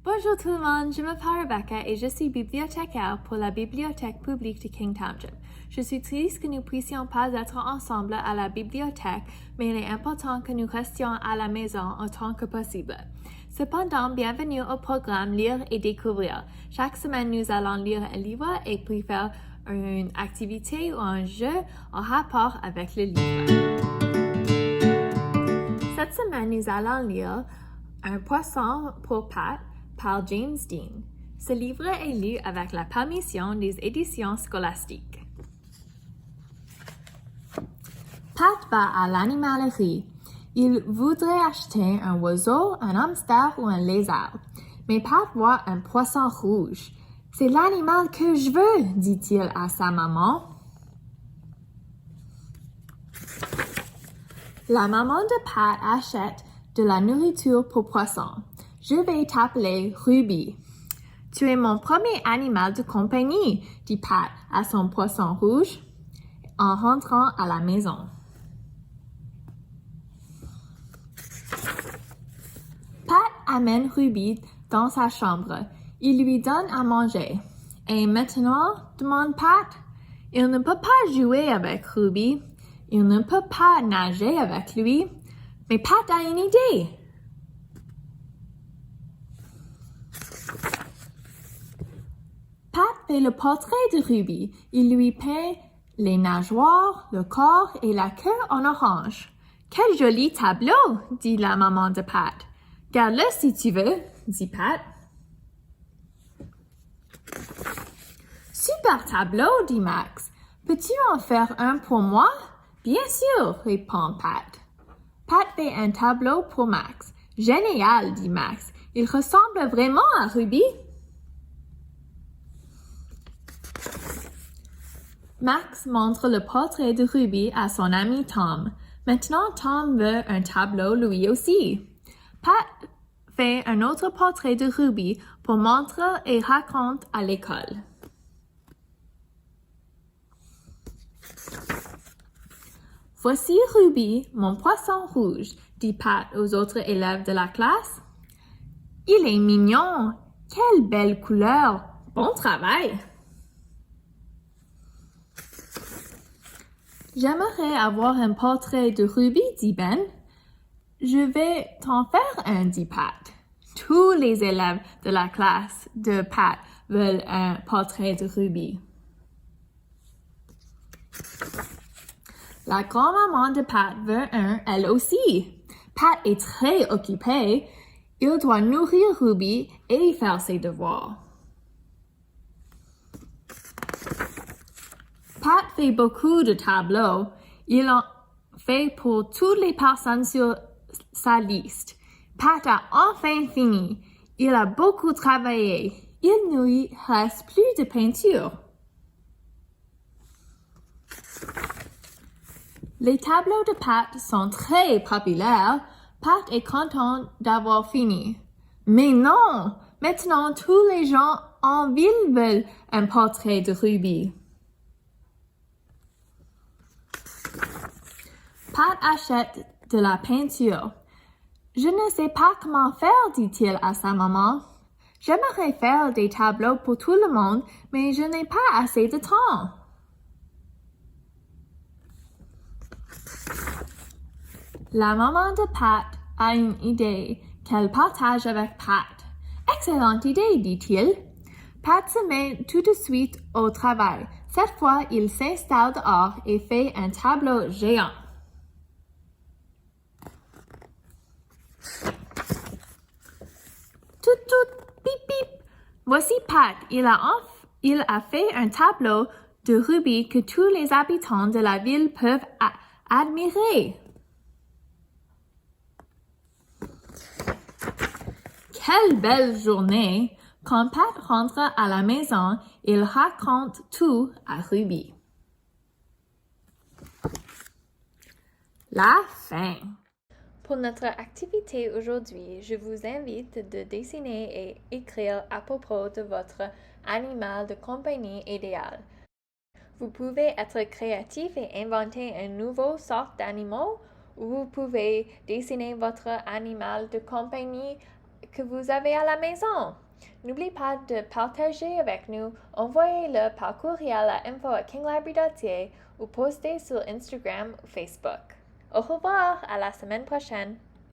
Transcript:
Bonjour tout le monde, je m'appelle Rebecca et je suis bibliothécaire pour la Bibliothèque publique de King Township. Je suis triste que nous puissions pas être ensemble à la bibliothèque, mais il est important que nous restions à la maison autant que possible. Cependant, bienvenue au programme Lire et Découvrir. Chaque semaine, nous allons lire un livre et puis faire une activité ou un jeu en rapport avec le livre. Cette semaine, nous allons lire Un poisson pour Pat par James Dean. Ce livre est lu avec la permission des Éditions Scholastic. Pat va à l'animalerie. Il voudrait acheter un oiseau, un hamster ou un lézard. Mais Pat voit un poisson rouge. « C'est l'animal que je veux !» dit-il à sa maman. La maman de Pat achète de la nourriture pour poisson. « Je vais t'appeler Ruby. »« Tu es mon premier animal de compagnie, » dit Pat à son poisson rouge en rentrant à la maison. Pat amène Ruby dans sa chambre. Il lui donne à manger. « Et maintenant ?» demande Pat. Il ne peut pas jouer avec Ruby. Il ne peut pas nager avec lui. Mais Pat a une idée. Pat fait le portrait de Ruby. Il lui peint les nageoires, le corps et la queue en orange. « Quel joli tableau !» dit la maman de Pat. « Garde-le si tu veux » dit Pat. « Super tableau » dit Max. « Peux-tu en faire un pour moi ?»« Bien sûr » répond Pat. Pat fait un tableau pour Max. « Génial » dit Max. « Il ressemble vraiment à Ruby. » Max montre le portrait de Ruby à son ami Tom. Maintenant, Tom veut un tableau lui aussi. Pat fait un autre portrait de Ruby pour montrer et raconte à l'école. « Voici Ruby, mon poisson rouge, » dit Pat aux autres élèves de la classe. « Il est mignon! Quelle belle couleur! Bon travail! » « J'aimerais avoir un portrait de Ruby, » dit Ben. « Je vais t'en faire un, » dit Pat. Tous les élèves de la classe de Pat veulent un portrait de Ruby. La grand-maman de Pat veut un, elle aussi. Pat est très occupé. Il doit nourrir Ruby et faire ses devoirs. Pat fait beaucoup de tableaux. Il en fait pour toutes les personnes sur sa liste. Pat a enfin fini. Il a beaucoup travaillé. Il ne lui reste plus de peinture. Les tableaux de Pat sont très populaires. Pat est content d'avoir fini. Mais non! Maintenant, tous les gens en ville veulent un portrait de Ruby. Pat achète de la peinture. « Je ne sais pas comment faire, » dit-il à sa maman. « J'aimerais faire des tableaux pour tout le monde, mais je n'ai pas assez de temps. » La maman de Pat a une idée qu'elle partage avec Pat. « Excellente idée, » dit-il. Pat se met tout de suite au travail. Cette fois, il s'installe dehors et fait un tableau géant. Tout, tout, pip, pip. Voici Pat. Il a fait un tableau de Ruby que tous les habitants de la ville peuvent admirer. Quelle belle journée! Quand Pat rentre à la maison, il raconte tout à Ruby. La fin. Pour notre activité aujourd'hui, je vous invite de dessiner et écrire à propos de votre animal de compagnie idéal. Vous pouvez être créatif et inventer une nouvelle sorte d'animaux, ou vous pouvez dessiner votre animal de compagnie que vous avez à la maison. N'oubliez pas de partager avec nous. Envoyez-le par courriel à info@kinglibrary.ca ou postez sur Instagram ou Facebook. Au revoir, à la semaine prochaine.